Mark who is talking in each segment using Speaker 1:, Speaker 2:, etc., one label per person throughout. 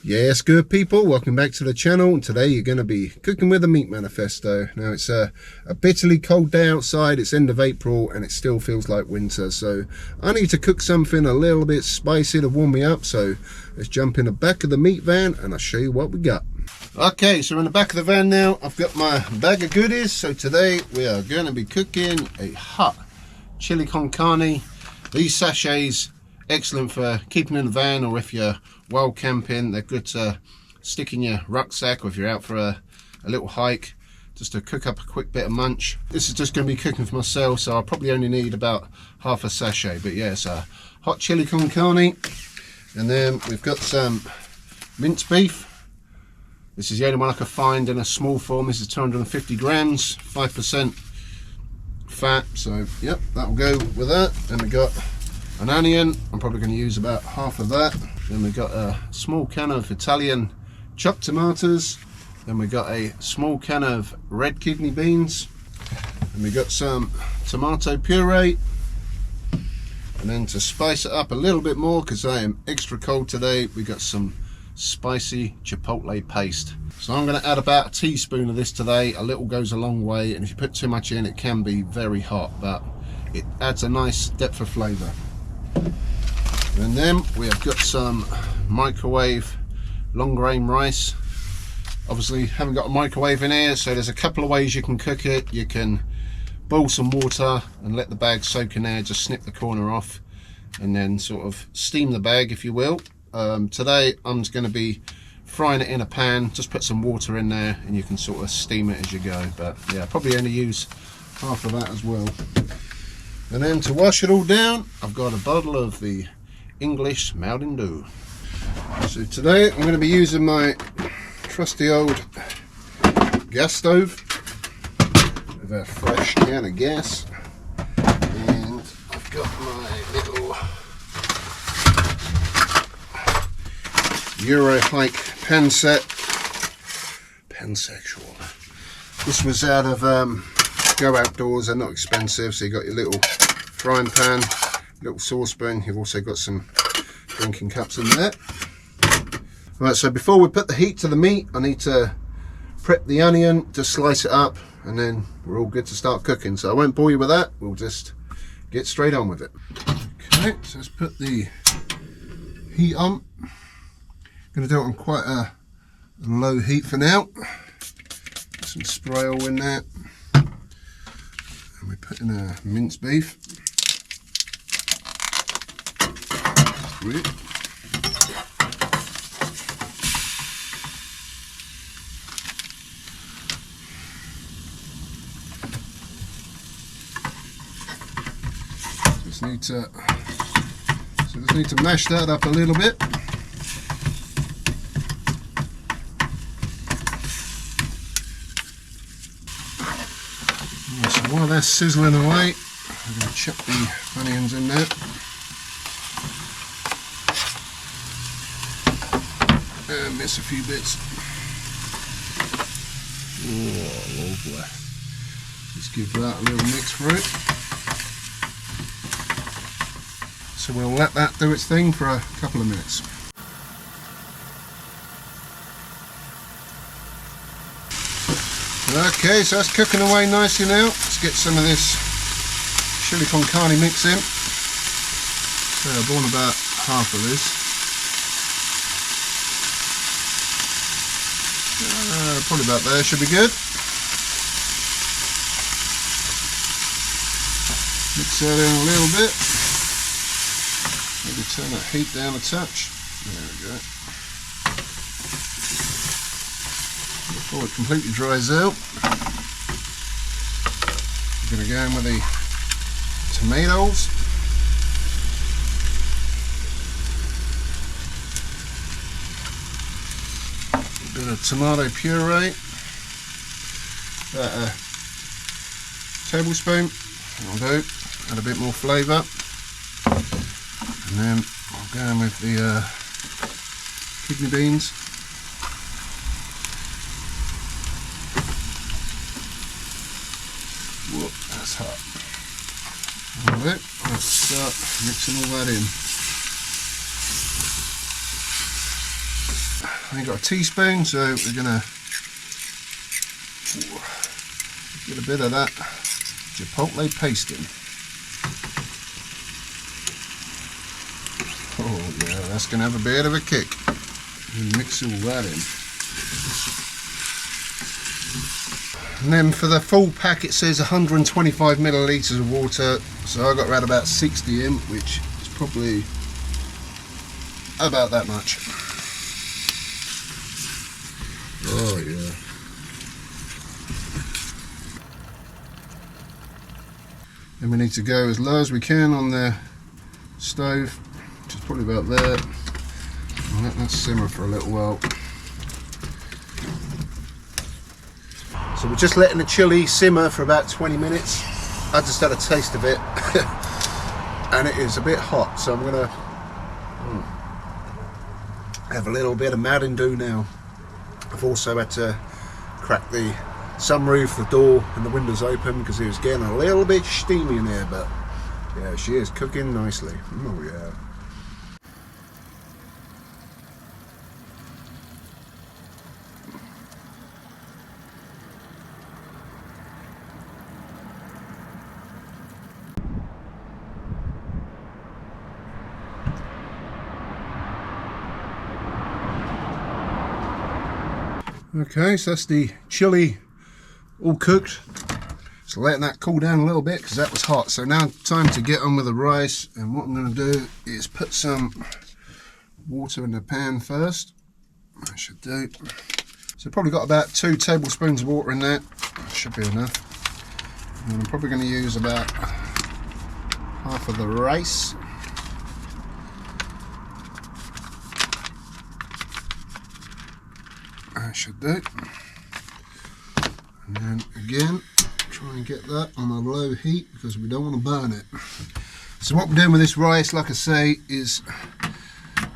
Speaker 1: Yes, good people, welcome back to the channel, and today you're going to be cooking with a meat manifesto. Now it's a bitterly cold day outside, it's end of April and it still feels like winter, so I need to cook something a little bit spicy to warm me up. So let's jump in the back of the meat van and I'll show you what we got. Okay, so in the back of the van now, I've got my bag of goodies. So today we are going to be cooking a hot chili con carne. These sachets, excellent for keeping in the van, or if you're wild camping, they're good to stick in your rucksack, or if you're out for a little hike, just to cook up a quick bit of munch. This is just going to be cooking for myself, so I'll probably only need about half a sachet. But yeah, it's a hot chili con carne. And then we've got some minced beef. This is the only one I could find in a small form. This is 250 grams, 5% fat, so yep, that'll go with that. Then we got an onion, I'm probably going to use about half of that. Then we got a small can of Italian chopped tomatoes. Then we got a small can of red kidney beans. And we got some tomato puree. And then to spice it up a little bit more, because I am extra cold today, we got some spicy chipotle paste. So I'm going to add about a teaspoon of this today. A little goes a long way, and if you put too much in, it can be very hot, but it adds a nice depth of flavour. And then we have got some microwave long grain rice. Obviously haven't got a microwave in here, so there's a couple of ways you can cook it. You can boil some water and let the bag soak in there, just snip the corner off, and then sort of steam the bag, if you will. Today I'm just going to be frying it in a pan. Just put some water in there and you can sort of steam it as you go, but yeah, probably only use half of that as well. And then to wash it all down, I've got a bottle of the English Mountain Dew. So today I'm going to be using my trusty old gas stove with a fresh can of gas, and I've got my little eurohike pan set. Pansexual. This was out of Go Outdoors. They're not expensive, so you got your little frying pan, little saucepan. You've also got some drinking cups in there. Right, so before we put the heat to the meat, I need to prep the onion, just slice it up, and then we're all good to start cooking. So I won't bore you with that, we'll just get straight on with it. Okay, so let's put the heat on. I'm going to do it on quite a low heat for now. Put some spray oil in there. And we put in a minced beef. Great. Just need to mash that up a little bit. So while that's sizzling away, I'm going to chuck the onions in there. And miss a few bits. Oh, lovely. Just give that a little mix for it. So we'll let that do its thing for a couple of minutes. Okay, so that's cooking away nicely now. Let's get some of this chili con carne mix in. So I've born about half of this. Probably about there, should be good. Mix that in a little bit. Maybe turn that heat down a touch. There we go. Before it completely dries out, we're going to go in with the tomatoes. A bit of tomato puree, about a tablespoon, that'll do, add a bit more flavour. And then I'll go in with the kidney beans. Whoop, that's hot. Alright, let's start mixing all that in. I ain't got a teaspoon, so we're gonna get a bit of that chipotle paste in. Oh yeah, that's gonna have a bit of a kick. And mix all that in. And then for the full pack it says 125 millilitres of water, so I got around about 60 in, which is probably about that much. Oh yeah. Then we need to go as low as we can on the stove, which is probably about there. And let that simmer for a little while. So we're just letting the chili simmer for about 20 minutes. I just had a taste of it and it is a bit hot, so I'm gonna have a little bit of Mountain Dew now. I've also had to crack the sunroof, the door and the windows open because it was getting a little bit steamy in here, but yeah, she is cooking nicely. Oh yeah. Okay, so that's the chili all cooked. So letting that cool down a little bit because that was hot. So now time to get on with the rice, and what I'm going to do is put some water in the pan first. I should do. So probably got about 2 tablespoons of water in there. That should be enough. And I'm probably going to use about half of the rice. That should do. And then again, try and get that on a low heat because we don't want to burn it. So what we're doing with this rice, like I say, is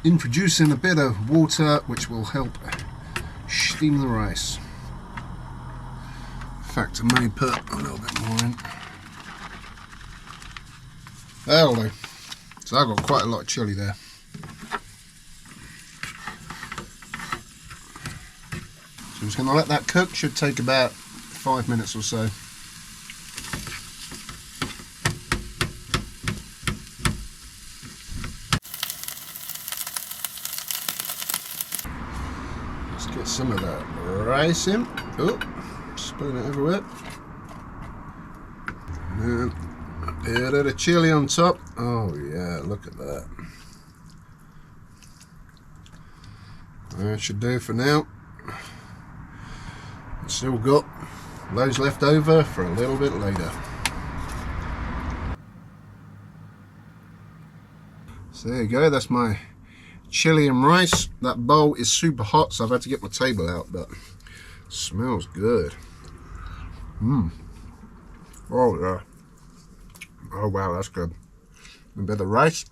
Speaker 1: introducing a bit of water which will help steam the rice. In fact, I may put a little bit more in. That'll do. So I've got quite a lot of chili there. So I'm just going to let that cook, should take about 5 minutes or so. Let's get some of that rice in. Oh, spilling it everywhere. And then a bit of the chili on top. Oh yeah, look at that. That should do for now. Still got loads left over for a little bit later. So there you go, that's my chili and rice. That bowl is super hot, so I've had to get my table out, but it smells good. Oh yeah. Oh wow, that's good. A bit of rice.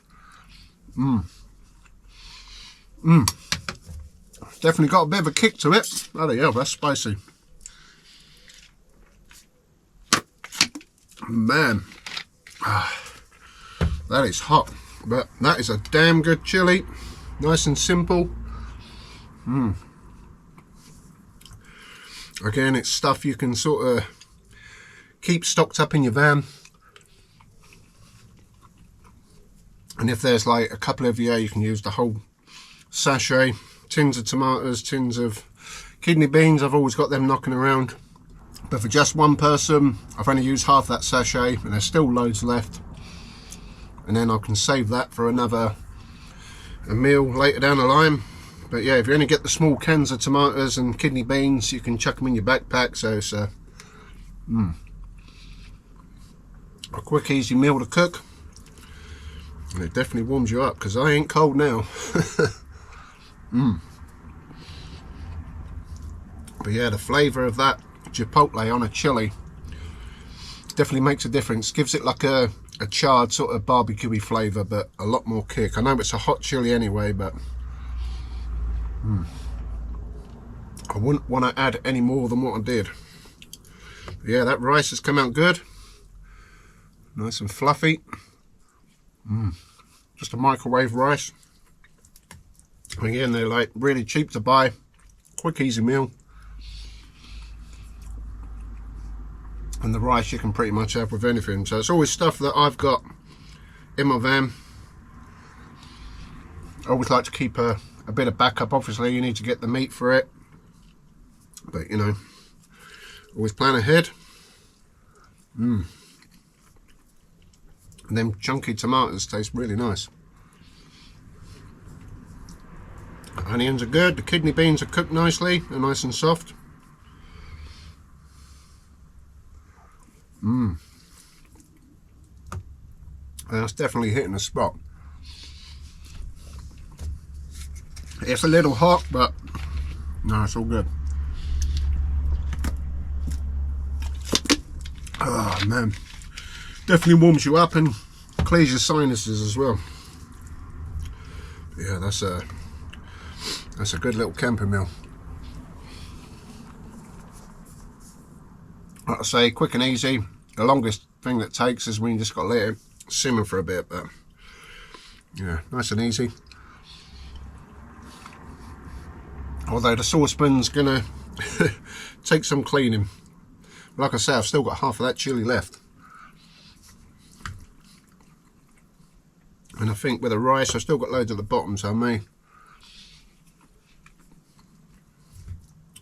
Speaker 1: Definitely got a bit of a kick to it. Oh yeah, that's spicy. Man, that is hot, but that is a damn good chili. Nice and simple. Again, it's stuff you can sort of keep stocked up in your van, and if there's like a couple of you can use the whole sachet. Tins of tomatoes, tins of kidney beans, I've always got them knocking around. But for just one person, I've only used half that sachet and there's still loads left. And then I can save that for a meal later down the line. But yeah, if you only get the small cans of tomatoes and kidney beans, you can chuck them in your backpack. So it's a quick, easy meal to cook. And it definitely warms you up because I ain't cold now. But yeah, the flavour of that chipotle on a chili definitely makes a difference. Gives it like a charred sort of barbecue-y flavour, but a lot more kick. I know it's a hot chili anyway, but I wouldn't want to add any more than what I did. But yeah, that rice has come out good. Nice and fluffy. Just a microwave rice. Again, they're like really cheap to buy, quick easy meal. And the rice you can pretty much have with anything. So it's always stuff that I've got in my van. I always like to keep a bit of backup. Obviously you need to get the meat for it, but you know, always plan ahead. And them chunky tomatoes taste really nice. Onions are good, the kidney beans are cooked nicely, they're nice and soft. That's definitely hitting the spot. It's a little hot, but no, it's all good. Oh man, definitely warms you up and clears your sinuses as well. Yeah, that's a good little camping meal. Like I say, quick and easy. The longest thing that takes is when you just got to let it simmer for a bit, but yeah, nice and easy. Although the saucepan's gonna take some cleaning. Like I say, I've still got half of that chili left. And I think with the rice, I've still got loads at the bottom, so I may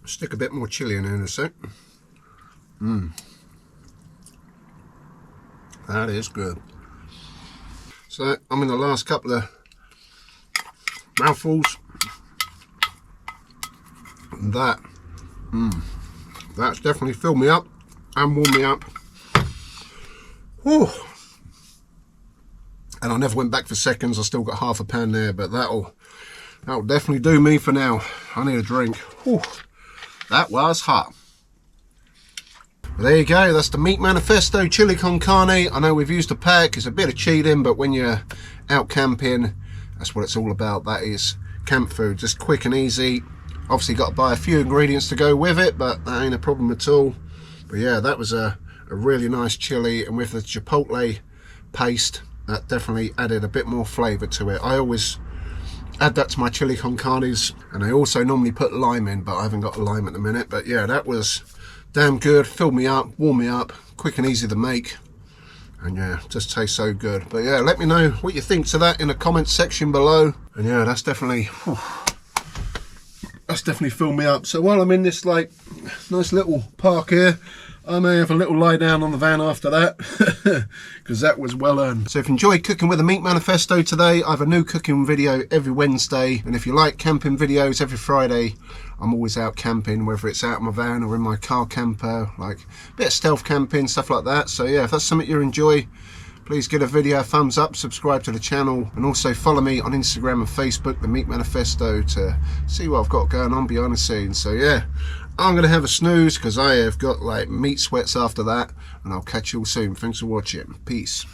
Speaker 1: stick a bit more chili in there in a sec. That is good. So I'm in the last couple of mouthfuls. And that's definitely filled me up and warmed me up. Whew. And I never went back for seconds. I still got half a pan there, but that'll definitely do me for now. I need a drink. Whew. That was hot. But there you go, that's the Meat Manifesto Chili Con Carne. I know we've used a pack, it's a bit of cheating, but when you're out camping, that's what it's all about. That is camp food, just quick and easy. Obviously got to buy a few ingredients to go with it, but that ain't a problem at all. But yeah, that was a really nice chili, and with the chipotle paste, that definitely added a bit more flavour to it. I always add that to my chili con carnes, and I also normally put lime in, but I haven't got lime at the minute. But yeah, that was damn good, filled me up, warmed me up, quick and easy to make, and yeah, just tastes so good. But yeah, let me know what you think to that in the comments section below. And yeah, that's definitely filled me up. So while I'm in this like nice little park here, I may have a little lie down on the van after that, because that was well earned. So if you enjoyed cooking with the Meat Manifesto today, I have a new cooking video every Wednesday, and if you like camping videos every Friday, I'm always out camping, whether it's out in my van or in my car camper, like a bit of stealth camping, stuff like that. So yeah, if that's something you enjoy, please give a video a thumbs up, subscribe to the channel, and also follow me on Instagram and Facebook, the Meat Manifesto, to see what I've got going on behind the scenes. So yeah, I'm going to have a snooze because I have got like meat sweats after that, and I'll catch you all soon. Thanks for watching. Peace.